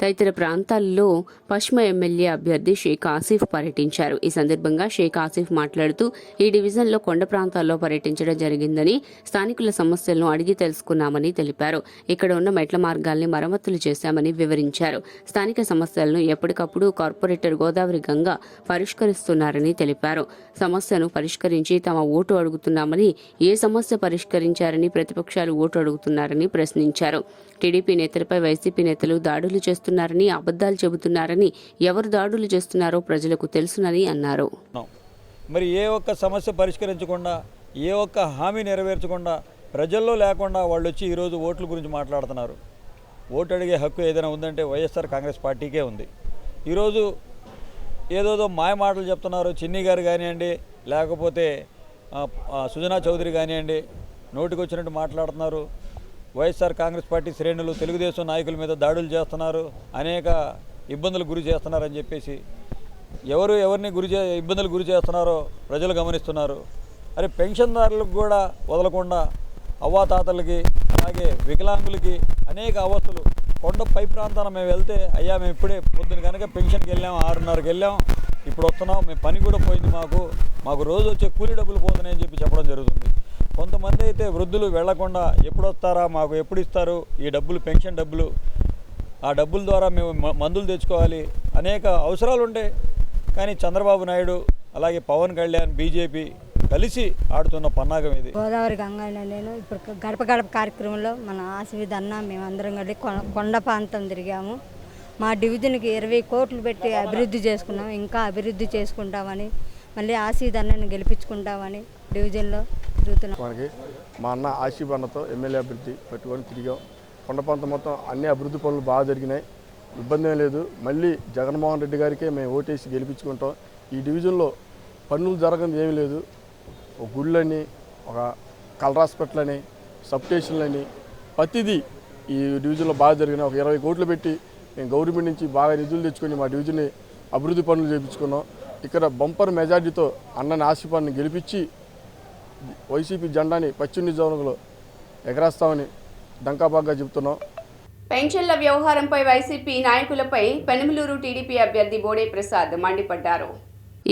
తదితర ప్రాంతాల్లో పశ్చిమ ఎమ్మెల్యే అభ్యర్థి షేక్ ఆసిఫ్ పర్యటించారు. ఈ సందర్భంగా షేక్ ఆసిఫ్ మాట్లాడుతూ ఈ డివిజన్లో కొండ ప్రాంతాల్లో పర్యటించడం జరిగిందని, స్థానికుల సమస్యలను అడిగి తెలుసుకున్నామని తెలిపారు. ఇక్కడ ఉన్న మెట్ల మార్గాల్ని మరమ్మతులు చేశామని వివరించారు. స్థానిక సమస్యలను ఎప్పటికప్పుడు కార్పొరేటర్ గోదావరి గంగ పరిష్కరిస్తున్నారని తెలిపారు. సమస్యను పరిష్కరించి తమ ఓటు అడుగుతున్నామని, ఏ సమస్య పరిష్కరించారని ప్రతిపక్షాలు ఓటు అడుగుతున్నారని ప్రశ్నించారు. టీడీపీ నేతలపై వైసీపీ నేతలు దాడులు చేస్తున్నారని, అబద్దాలు చెబుతున్నారని, ఎవరు దాడులు చేస్తున్నారో ప్రజలకు తెలుసునని అన్నారు. మరి ఏ ఒక్క సమస్య పరిష్కరించకుండా, ఏ ఒక్క హామీ నెరవేర్చకుండా, ప్రజల్లో లేకుండా వాళ్ళు వచ్చి ఈరోజు ఓట్ల గురించి మాట్లాడుతున్నారు. ఓటు అడిగే హక్కు ఏదైనా ఉందంటే వైఎస్ఆర్ కాంగ్రెస్ పార్టీకే ఉంది. ఈరోజు ఏదోదో మాయ మాటలు చెప్తున్నారు. చిన్ని గారు కానివ్వండి, లేకపోతే సుజనా చౌదరి కానివ్వండి, నోటికి వచ్చినట్టు మాట్లాడుతున్నారు. వైఎస్ఆర్ కాంగ్రెస్ పార్టీ శ్రేణులు తెలుగుదేశం నాయకుల మీద దాడులు చేస్తున్నారు, అనేక ఇబ్బందులు గురి చేస్తున్నారని చెప్పేసి ఎవరిని ఇబ్బందులు గురి చేస్తున్నారో ప్రజలు గమనిస్తున్నారు. అరే పెన్షన్దారులకు కూడా వదలకుండా అవ్వాతాతలకి, అలాగే వికలాంగులకి అనేక అవస్థలు. కొండ పై ప్రాంతాన మేము వెళ్తే, అయ్యా మేము ఇప్పుడే పొద్దున కనుక పెన్షన్కి వెళ్ళాం, 6:30కి వెళ్ళాం, ఇప్పుడు వస్తున్నాం, మేము పని కూడా పోయింది, మాకు రోజు వచ్చే కూలీ డబ్బులు పోతున్నాయని చెప్పి చెప్పడం జరుగుతుంది. కొంతమంది అయితే వృద్ధులు వెళ్లకుండా ఎప్పుడు వస్తారా, మాకు ఎప్పుడు ఇస్తారు ఈ డబ్బులు, పెన్షన్ డబ్బులు, ఆ డబ్బుల ద్వారా మేము మందులు తెచ్చుకోవాలి, అనేక అవసరాలు ఉంటాయి. కానీ చంద్రబాబు నాయుడు అలాగే పవన్ కళ్యాణ్ బీజేపీ కలిసి ఆడుతున్న పన్నాగం ఇది. గోదావరి గంగన్న నేను ఇప్పుడు గడప గడప కార్యక్రమంలో మన ఆశీర్వాద అన్న మేమందరం కలిసి కొండ ప్రాంతం తిరిగాము. మా డివిజన్కి 20 కోట్లు పెట్టి అభివృద్ధి చేసుకున్నాం, ఇంకా అభివృద్ధి చేసుకుంటామని, మళ్ళీ ఆశీర్వాద అన్నని గెలిపించుకుంటామని డివిజన్లో తిరుగుతున్నాం. మనకి మా అన్న ఆశీర్వాద అన్నతో ఎమ్మెల్యే అభివృద్ధి పెట్టుకొని తిరిగాం. కొండ ప్రాంతం మొత్తం అన్ని అభివృద్ధి పనులు బాగా జరిగినాయి, ఇబ్బంది ఏం లేదు. మళ్ళీ జగన్మోహన్ రెడ్డి గారికే మేము ఓటేసి గెలిపించుకుంటాం. ఈ డివిజన్లో పనులు జరగదు ఏమీ లేదు. ఒక గుళ్ళని, ఒక కలర్ హాస్పిటల్ అని, సబ్ స్టేషన్లని, ప్రతిదీ ఈ డివిజన్లో బాగా జరిగినాయి. ఒక 20 కోట్లు పెట్టి మేము గవర్నమెంట్ నుంచి బాగా నిధులు తెచ్చుకొని మా డివిజన్ని అభివృద్ధి పనులు చేయించుకున్నాం. ఇక్కడ బంపర్ మెజార్టీతో అన్నని ఆశీర్వాదాన్ని గెలిపించి వైసీపీ జెండాని పశ్చిమ నియోజకవర్గంలో ఎగరేస్తామని డంకాబాగ్గా చెబుతున్నాం. పెన్షన్ల వ్యవహారంపై వైసీపీ నాయకులపై పెనమలూరు టీడీపీ అభ్యర్థి బోడే ప్రసాద్ మండిపడ్డారు.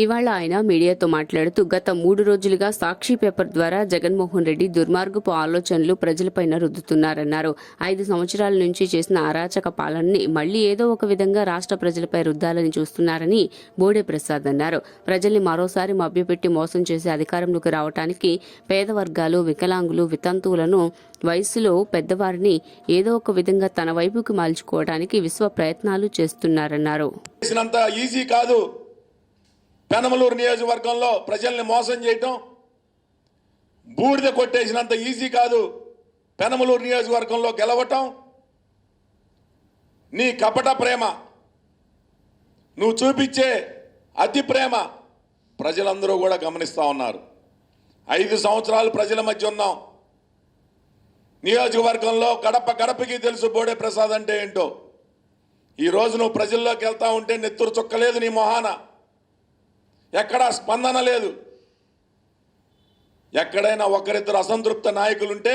ఇవాళ ఆయన మీడియాతో మాట్లాడుతూ గత 3 రోజులుగా సాక్షి పేపర్ ద్వారా జగన్మోహన్ రెడ్డి దుర్మార్గపు ఆలోచనలు ప్రజలపైన రుద్దుతున్నారన్నారు. 5 సంవత్సరాల నుంచి చేసిన అరాచక పాలనని మళ్లీ ఏదో ఒక విధంగా రాష్ట్ర ప్రజలపై రుద్దాలని చూస్తున్నారని బోడే ప్రసాద్ అన్నారు. ప్రజల్ని మరోసారి మభ్యపెట్టి మోసం చేసి అధికారంలోకి రావడానికి పేద వర్గాలు, వికలాంగులు, వితంతువులను, వయసులో పెద్దవారిని ఏదో ఒక విధంగా తన వైపుకి మలుచుకోవడానికి విశ్వ ప్రయత్నాలు చేస్తున్నారన్నారు. ఈజీ కాదు పెనమలూరు నియోజకవర్గంలో ప్రజల్ని మోసం చేయటం, బూడిద కొట్టేసినంత ఈజీ కాదు పెనమలూరు నియోజకవర్గంలో గెలవటం. నీ కపట ప్రేమ, నువ్వు చూపించే అతి ప్రేమ ప్రజలందరూ కూడా గమనిస్తూ ఉన్నారు. 5 సంవత్సరాలు ప్రజల మధ్య ఉన్నాం. నియోజకవర్గంలో గడప గడపకి తెలుసు బోడే ప్రసాద్ అంటే ఏంటో. ఈరోజు నువ్వు ప్రజల్లోకి వెళ్తా ఉంటే నెత్తురు చుక్కలేదు నీ మొహాన, ఎక్కడా స్పందన లేదు. ఎక్కడైనా ఒకరిద్దరు అసంతృప్త నాయకులుంటే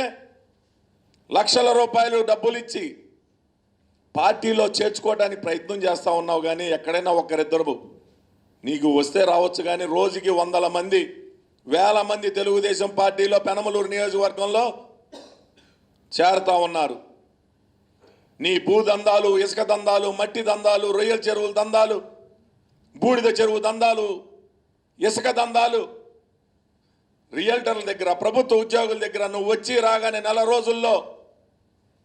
లక్షల రూపాయలు డబ్బులు ఇచ్చి పార్టీలో చేర్చుకోవడానికి ప్రయత్నం చేస్తూ ఉన్నావు. కానీ ఎక్కడైనా ఒకరిద్దరు నీకు వస్తే రావచ్చు, కానీ రోజుకి 100 మంది, 1000 మంది తెలుగుదేశం పార్టీలో పెనమలూరు నియోజకవర్గంలో చేరుతా ఉన్నారు. నీ భూదందాలు, ఇసుక దందాలు, మట్టి దందాలు, రొయ్యల చెరువుల దందాలు, బూడిద చెరువు దందాలు, ఇసుక దందాలు, రియల్టర్ల దగ్గర, ప్రభుత్వ ఉద్యోగుల దగ్గర నువ్వు వచ్చి రాగానే 4 రోజుల్లో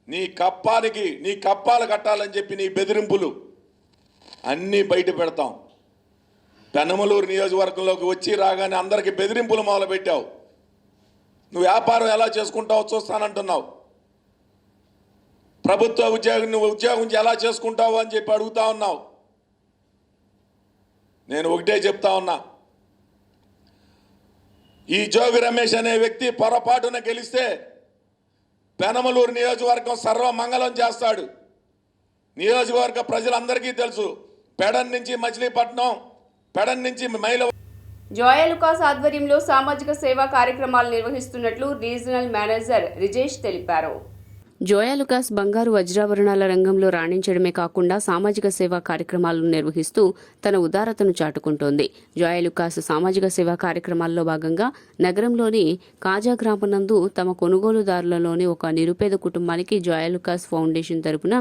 నీ కప్పాలు కట్టాలని చెప్పి నీ బెదిరింపులు అన్నీ బయట పెడతాం. పెనమలూరు నియోజకవర్గంలోకి వచ్చి రాగానే అందరికీ బెదిరింపులు మొదలుపెట్టావు. నువ్వు వ్యాపారం ఎలా చేసుకుంటావో చూస్తానంటున్నావు. ప్రభుత్వ ఉద్యోగం ఎలా చేసుకుంటావు అని చెప్పి అడుగుతా ఉన్నావు. నేను ఒకటే చెప్తా ఉన్నా, ఈ జోగి రమేష్ అనే వ్యక్తి పొరపాటున గెలిస్తే పెనమలూరు నియోజకవర్గం సర్వమంగళం చేస్తాడు. నియోజకవర్గ ప్రజలందరికీ తెలుసు. పెడన్ నుంచి మచిలీపట్నం, పెడన్ నుంచి మైల. జోయలుకాస్ ఆధ్వర్యంలో సామాజిక సేవా కార్యక్రమాలు నిర్వహిస్తున్నట్లు రీజనల్ మేనేజర్ రిజేష్ తెలిపారు. జోయలుకాస్ బంగారు వజ్రాభరణాల రంగంలో రాణించడమే కాకుండా సామాజిక సేవా కార్యక్రమాలను నిర్వహిస్తూ తన ఉదారతను చాటుకుంటోంది. జోయలుకాస్ సామాజిక సేవా కార్యక్రమాల్లో భాగంగా నగరంలోని కాజా గ్రామం నందు తమ కొనుగోలుదారులలోని ఒక నిరుపేద కుటుంబానికి జోయలుకాస్ ఫౌండేషన్ తరపున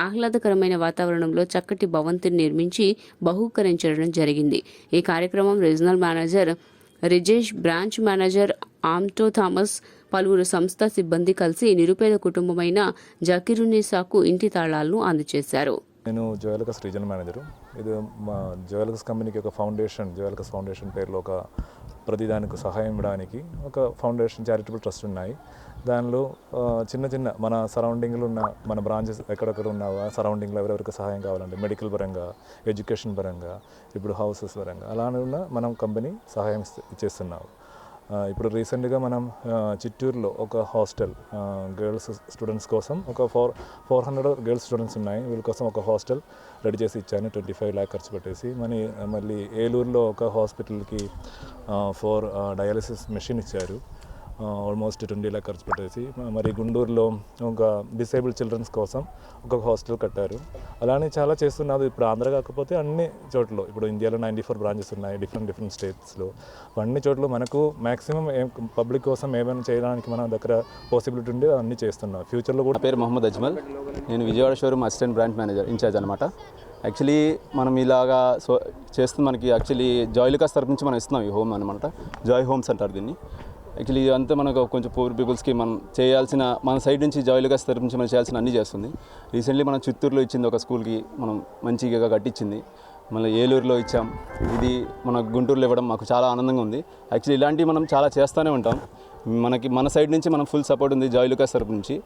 ఆహ్లాదకరమైన వాతావరణంలో చక్కటి భవంతిని నిర్మించి బహూకరించడం జరిగింది. ఈ కార్యక్రమం regional manager Rijesh, branch manager ఆమ్టో థామస్, పలువురు సంస్థ సిబ్బంది కలిసి నిరుపేద కుటుంబమైన జకీరునిసాకు ఇంటి తాళాలను అందజేశారు. నేను జోయలుకాస్ రీజనల్ మేనేజరు. ఇది మా జోయలుకాస్ కంపెనీకి ఒక ఫౌండేషన్, జోయలుకాస్ ఫౌండేషన్ పేరులో ఒక ప్రతిదానికి సహాయం ఇవ్వడానికి ఒక ఫౌండేషన్ చారిటబుల్ ట్రస్ట్ ఉన్నాయి. దానిలో చిన్న మన సరౌండింగ్లో ఉన్న మన బ్రాంచెస్ ఎక్కడెక్కడ ఉన్న సరౌండింగ్లో ఎవరెవరికి సహాయం కావాలంటే మెడికల్ పరంగా, ఎడ్యుకేషన్ పరంగా, ఇప్పుడు హౌసెస్ పరంగా అలానే ఉన్న మనం కంపెనీ సహాయం ఇచ్చేస్తున్నాము. ఇప్పుడు రీసెంట్గా మనం చిత్తూరులో ఒక హాస్టల్ గర్ల్స్ స్టూడెంట్స్ కోసం ఒక 400 గర్ల్స్ స్టూడెంట్స్ ఉన్నాయి. వీళ్ళ కోసం ఒక హాస్టల్ రెడీ చేసి ఇచ్చాను 25 lakh ఖర్చు పెట్టేసి. మళ్ళీ ఏలూరులో ఒక హాస్పిటల్కి 4 డయాలసిస్ మెషిన్ ఇచ్చారు. ఆల్మోస్ట్ 20 lakh ఖర్చు పెట్టేసి, మరి గుంటూరులో ఒక డిసేబుల్డ్ చిల్డ్రన్స్ కోసం ఒక హాస్టల్ కట్టారు. అలానే చాలా చేస్తున్నారు. ఇప్పుడు ఆంధ్ర కాకపోతే అన్ని చోట్ల, ఇప్పుడు ఇండియాలో 94 బ్రాంచెస్ ఉన్నాయి డిఫరెంట్ స్టేట్స్లో. అన్ని చోట్ల మనకు మ్యాక్సిమం పబ్లిక్ కోసం ఏమైనా చేయడానికి మన దగ్గర పాసిబిలిటీ ఉండి అన్నీ చేస్తున్నాం. ఫ్యూచర్లో కూడా. పేరు మొహమ్మద్ అజ్మల్, నేను Vijayawada showroom assistant branch manager incharge అనమాట. యాక్చువల్లీ మనం ఇలాగా చేస్తుంది మనకి యాక్చువల్లీ జాయ్ లుకాస్ తరపు నుంచి మనం ఇస్తున్నాం ఈ హోమ్ అనమాట. జాయ్ హోమ్స్ అంటారు దీన్ని. యాక్చువల్లీ ఇదంతా మనకు కొంచెం పూర్ పీపుల్స్కి మనం చేయాల్సిన, మన సైడ్ నుంచి జాయ్ లుకాస్ తరపు నుంచి మనం చేయాల్సిన అన్నీ చేస్తుంది. రీసెంట్లీ మనం చిత్తూరులో ఇచ్చింది ఒక స్కూల్కి, మనం మంచిగా కట్టించింది. మళ్ళీ ఏలూరులో ఇచ్చాం. ఇది మన గుంటూరులో ఇవ్వడం మాకు చాలా ఆనందంగా ఉంది. యాక్చువల్లీ ఇలాంటివి మనం చాలా చేస్తూనే ఉంటాం. మన సైడ్ నుంచి మనం ఫుల్ సపోర్ట్ ఉంది జాయ్ లుకాస్ తరపు నుంచి.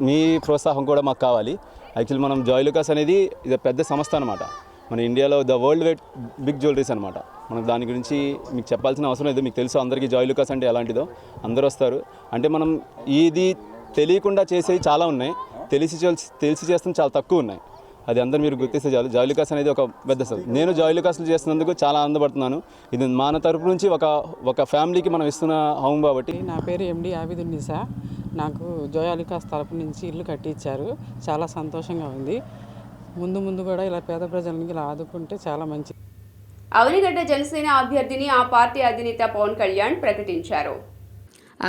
మీ ప్రోత్సాహం కూడా మాకు కావాలి. యాక్చువల్లీ మనం జాయ్ లుకాస్ అనేది ఇది పెద్ద సంస్థ అనమాట. మన ఇండియాలో the world wide big jewelleries అనమాట. మనకు దాని గురించి మీకు చెప్పాల్సిన అవసరం లేదు. మీకు తెలుసు అందరికీ జాయ్ లుకాస్ అంటే ఎలాంటిదో, అందరూ వస్తారు. అంటే మనం ఇది తెలియకుండా చేసేవి చాలా ఉన్నాయి, తెలిసి చేస్తున్న చాలా తక్కువ ఉన్నాయి. అది అందరూ మీరు గుర్తిస్తే చాలు. జాయ్ లుకాస్ అనేది ఒక పెద్ద సార్. నేను జాయ్ లుకాస్లు చేస్తున్నందుకు చాలా ఆనందపడుతున్నాను. ఇది మన తరపు నుంచి ఒక ఫ్యామిలీకి మనం ఇస్తున్న హోమ్ కాబట్టి. నా పేరు ఎండి ఆబిదున్నీసా. నాకు జాయ్ లుకాస్ తరపు నుంచి ఇల్లు కట్టించారు. చాలా సంతోషంగా ఉంది. ముందు కూడా ఇలా పేద ప్రజలకి ఇలా ఆదుకుంటే చాలా మంచిది. అవనిగడ్డ జనసేన అభ్యర్థిని ఆ పార్టీ అధినేత పవన్ కళ్యాణ్ ప్రకటించారు.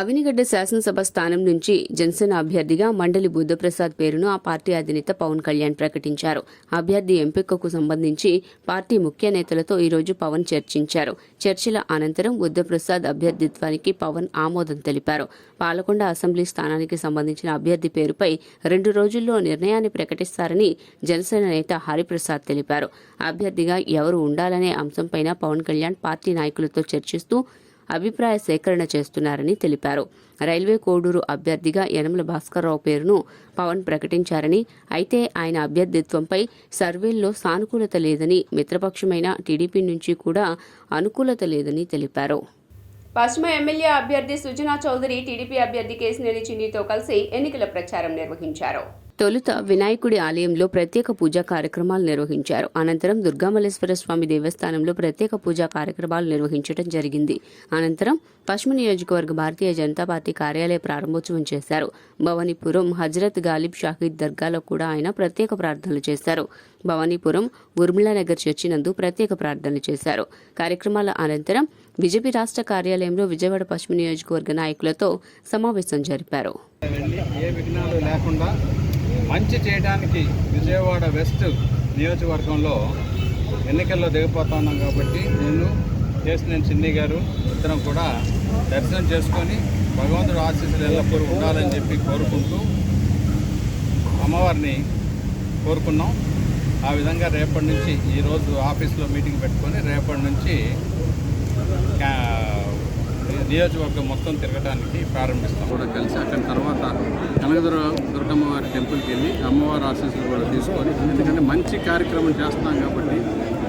అవినిగడ్డ శాసనసభ స్థానం నుంచి జనసేన అభ్యర్థిగా మండలి బుద్ధప్రసాద్ పేరును ఆ పార్టీ అధినేత పవన్ కళ్యాణ్ ప్రకటించారు. అభ్యర్థి ఎంపికకు సంబంధించి పార్టీ ముఖ్య నేతలతో ఈరోజు పవన్ చర్చించారు. చర్చల అనంతరం బుద్ధప్రసాద్ అభ్యర్థిత్వానికి పవన్ ఆమోదం తెలిపారు. పాలకొండ అసెంబ్లీ స్థానానికి సంబంధించిన అభ్యర్థి పేరుపై 2 రోజుల్లో నిర్ణయాన్ని ప్రకటిస్తారని జనసేన నేత హరిప్రసాద్ తెలిపారు. అభ్యర్థిగా ఎవరు ఉండాలనే అంశంపైన పవన్ కళ్యాణ్ పార్టీ నాయకులతో చర్చిస్తూ అభిప్రాయ సేకరణ చేస్తున్నారని తెలిపారు. రైల్వే కోడూరు అభ్యర్థిగా యనమల భాస్కర్రావు పేరును పవన్ ప్రకటించారని, అయితే ఆయన అభ్యర్థిత్వంపై సర్వేల్లో సానుకూలత లేదని, మిత్రపక్షమైన టీడీపీ నుంచి కూడా అనుకూలత లేదని తెలిపారు. పశ్చిమ ఎమ్మెల్యే అభ్యర్థి సుజనా చౌదరి టీడీపీ అభ్యర్థి కేసినేని చిన్నితో కలిసి ఎన్నికల ప్రచారం నిర్వహించారు. తొలుత వినాయకుడి ఆలయంలో ప్రత్యేక పూజా కార్యక్రమాలు నిర్వహించారు. అనంతరం దుర్గామల్లేశ్వర స్వామి దేవస్థానంలో ప్రత్యేక పూజా కార్యక్రమాలు నిర్వహించడం జరిగింది. అనంతరం పశ్చిమ నియోజకవర్గ భారతీయ జనతా పార్టీ కార్యాలయ ప్రారంభోత్సవం చేశారు. భవానీపురం హజరత్ గాలిబ్ షాహీద్ దర్గాలో కూడా ఆయన ప్రత్యేక ప్రార్థనలు చేశారు. భవానీపురం ఉర్మిళానగర్ చర్చి నందు ప్రత్యేక ప్రార్థనలు చేశారు. కార్యక్రమాల అనంతరం బీజేపీ రాష్ట్ర కార్యాలయంలో విజయవాడ పశ్చిమ నియోజకవర్గ నాయకులతో సమావేశం జరిపారు. ఏ విఘ్నాలు లేకుండా మంచి చేయడానికి విజయవాడ వెస్ట్ నియోజకవర్గంలో ఎన్నికల్లో దిగిపోతున్నాం కాబట్టి నేను కేసినేని చిన్ని గారు ఇద్దరం కూడా దర్శనం చేసుకొని భగవంతుడు ఆశీస్సులు ఎల్లప్పుడూ ఉండాలని చెప్పి కోరుకుంటూ అమ్మవారిని కోరుకున్నాం. ఆ విధంగా రేపటి నుంచి ఈరోజు ఆఫీస్లో మీటింగ్ పెట్టుకొని రేపటి నుంచి నియోజకవర్గం మొత్తం తిరగడానికి ప్రారంభిస్తాం. కూడా కలిసి అక్కడ తర్వాత కనకదుర్గమ్మ వారి టెంపుల్కి వెళ్ళి అమ్మవారి ఆశీస్సులు కూడా తీసుకొని, ఎందుకంటే మంచి కార్యక్రమం చేస్తున్నాం కాబట్టి,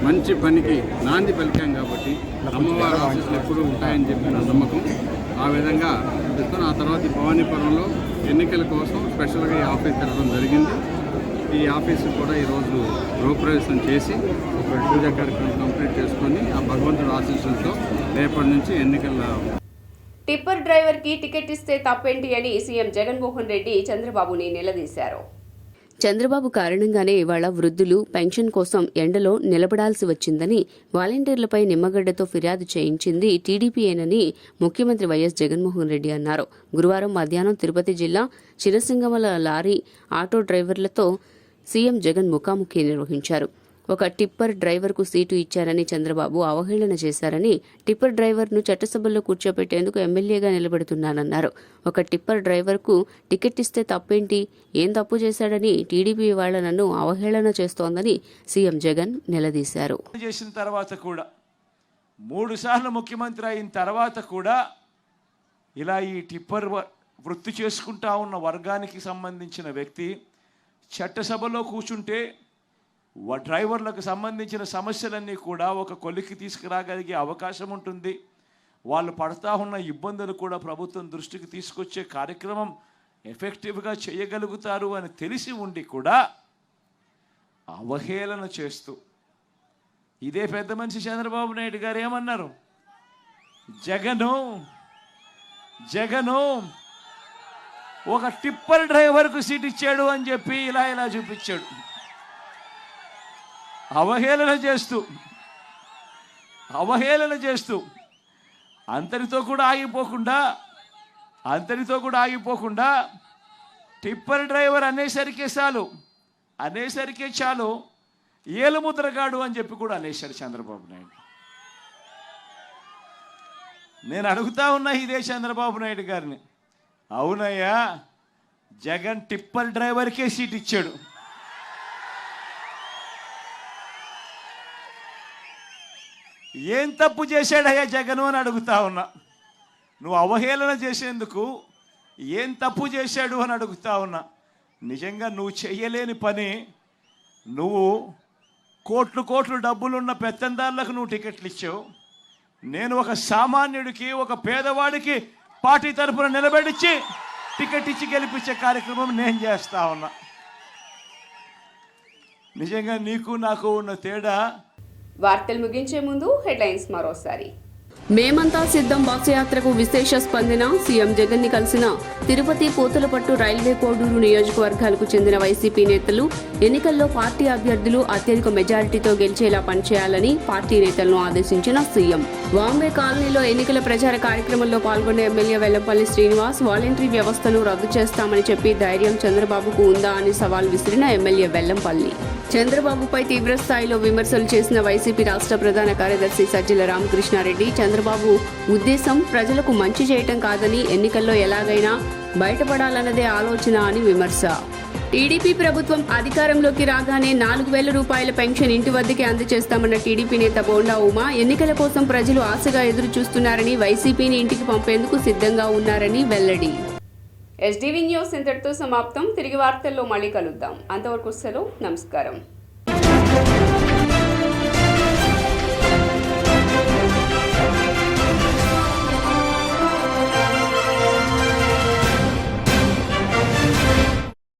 మంచి పనికి నాంది పలికాం కాబట్టి అమ్మవారి ఆశీస్సులు ఎప్పుడూ ఉంటాయని చెప్పి నా నమ్మకం. ఆ విధంగా తీసుకొని ఆ తర్వాత ఈ భవానీపురంలో ఎన్నికల కోసం స్పెషల్గా ఈ ఆఫీస్ తిరగడం జరిగింది. ఈ ఆఫీసు కూడా ఈరోజు గృహప్రవేశం చేసి ఒక పూజా కార్యక్రమం కంప్లీట్ చేసుకొని ఆ భగవంతుడి ఆశీస్సులతో రేపటి నుంచి ఎన్నికల. టిప్పర్ డ్రైవర్ కి టికెట్ ఇస్తే తప్పేంటి అని సీఎం జగన్మోహన్ రెడ్డి చంద్రబాబుని నిలదీశారు. చంద్రబాబు కారణంగానే ఇవాళ వృద్ధులు పెన్షన్ కోసం ఎండలో నిలబడాల్సి వచ్చిందని, వాలంటీర్లపై నిమ్మగడ్డతో ఫిర్యాదు చేయించింది టీడీపీయేనని ముఖ్యమంత్రి వైఎస్ జగన్మోహన్ రెడ్డి అన్నారు. గురువారం మధ్యాహ్నం తిరుపతి జిల్లా చిరసింగమల లారీ ఆటో డ్రైవర్లతో సీఎం జగన్ ముఖాముఖి నిర్వహించారు. ఒక టిప్పర్ డ్రైవర్కు సీటు ఇచ్చారని చంద్రబాబు అవహేళన చేశారని, టిప్పర్ డ్రైవర్ను చట్టసభల్లో కూర్చోబెట్టేందుకు ఎమ్మెల్యేగా నిలబెడుతున్నానన్నారు. ఒక టిప్పర్ డ్రైవర్కు టికెట్ ఇస్తే తప్పేంటి, ఏం తప్పు చేశాడని టీడీపీ వాళ్ళ నన్ను అవహేళన చేస్తోందని సీఎం జగన్ నిలదీశారు. చేసిన తర్వాత కూడా 3 సార్లు ముఖ్యమంత్రి అయిన తర్వాత కూడా ఇలా ఈ టిప్పర్ వృత్తి చేసుకుంటా ఉన్న వర్గానికి సంబంధించిన వ్యక్తి చట్టసభలో కూర్చుంటే డ్రైవర్లకు సంబంధించిన సమస్యలన్నీ కూడా ఒక కొలిక్కి తీసుకురాగలిగే అవకాశం ఉంటుంది. వాళ్ళు పడతా ఉన్న ఇబ్బందులు కూడా ప్రభుత్వం దృష్టికి తీసుకొచ్చే కార్యక్రమం ఎఫెక్టివ్గా చేయగలుగుతారు అని తెలిసి ఉండి కూడా అవహేళన చేస్తూ, ఇదే పెద్ద మనిషి చంద్రబాబు నాయుడు గారు ఏమన్నారు, జగను జగను ఒక టిప్పర్ డ్రైవర్కు సీట్ ఇచ్చాడు అని చెప్పి ఇలా చూపించాడు. అవహేళన చేస్తూ అంతటితో కూడా ఆగిపోకుండా టిప్పర్ డ్రైవర్ అనేసరికే చాలు ఏలుముద్రగాడు అని చెప్పి కూడా అనేశారు చంద్రబాబు నాయుడు. నేను అడుగుతా ఉన్నా ఇదే చంద్రబాబు నాయుడు గారిని, అవునయ్యా జగన్ టిప్పర్ డ్రైవర్కే సీట్ ఇచ్చాడు, ఏం తప్పు చేశాడయ్యా జగన్ అని అడుగుతా ఉన్నా. నువ్వు అవహేళన చేసేందుకు ఏం తప్పు చేశాడు అని అడుగుతా ఉన్నా. నిజంగా నువ్వు చెయ్యలేని పని, నువ్వు కోట్లు డబ్బులున్న పెత్తందారులకు నువ్వు టికెట్లు ఇచ్చావు. నేను ఒక సామాన్యుడికి, ఒక పేదవాడికి పార్టీ తరఫున నిలబెట్టించి టికెట్ ఇచ్చి గెలిపించే కార్యక్రమం నేను చేస్తా ఉన్నా. నిజంగా నీకు నాకు ఉన్న తేడా. వార్తలు ముగించే ముందు హెడ్లైన్స్ మరోసారి. మేమంతా సిద్ధం బస్సు యాత్రకు విశేష స్పందన. సీఎం జగన్ ని కలిసిన తిరుపతి, పూతలపట్టు, రైల్వే కోడూరు నియోజకవర్గాలకు చెందిన వైసీపీ నేతలు ఎన్నికల్లో పార్టీ అభ్యర్థులు అత్యధిక మెజారిటీతో గెలిచేలా పనిచేయాలని పార్టీ నేతలను ఆదేశించిన సీఎం. వాంబే కాలనీలో ఎన్నికల ప్రచార కార్యక్రమంలో పాల్గొన్న ఎమ్మెల్యే వెల్లంపల్లి శ్రీనివాస్ వాలంటరీ వ్యవస్థను రద్దు చేస్తామని చెప్పి ధైర్యం చంద్రబాబుకు ఉందా అని సవాల్ విసిరిన ఎమ్మెల్యే వెల్లంపల్లి. చంద్రబాబుపై తీవ్రస్థాయిలో విమర్శలు చేసిన వైసీపీ రాష్ట్ర ప్రధాన కార్యదర్శి సజ్జల రామకృష్ణారెడ్డి చంద్రబాబు ఉద్దేశం ప్రజలకు మంచి చేయటం కాదని, ఎన్నికల్లో ఎలాగైనా బయటపడాలన్నదే ఆలోచన అని విమర్శ. టీడీపీ ప్రభుత్వం అధికారంలోకి రాగానే 4,000 రూపాయల పెన్షన్ ఇంటి వద్దకే అందజేస్తామన్న టీడీపీ నేత బోండా ఉమా ఎన్నికల కోసం ప్రజలు ఆశగా ఎదురు చూస్తున్నారని, వైసీపీని ఇంటికి పంపేందుకు సిద్ధంగా ఉన్నారని వెల్లడి. ఎస్డీవీ న్యూస్ ఇంతటితో సమాప్తం. తిరిగి వార్తల్లో మళ్ళీ కలుద్దాం. అంతవరకు సెలవు. నమస్కారం.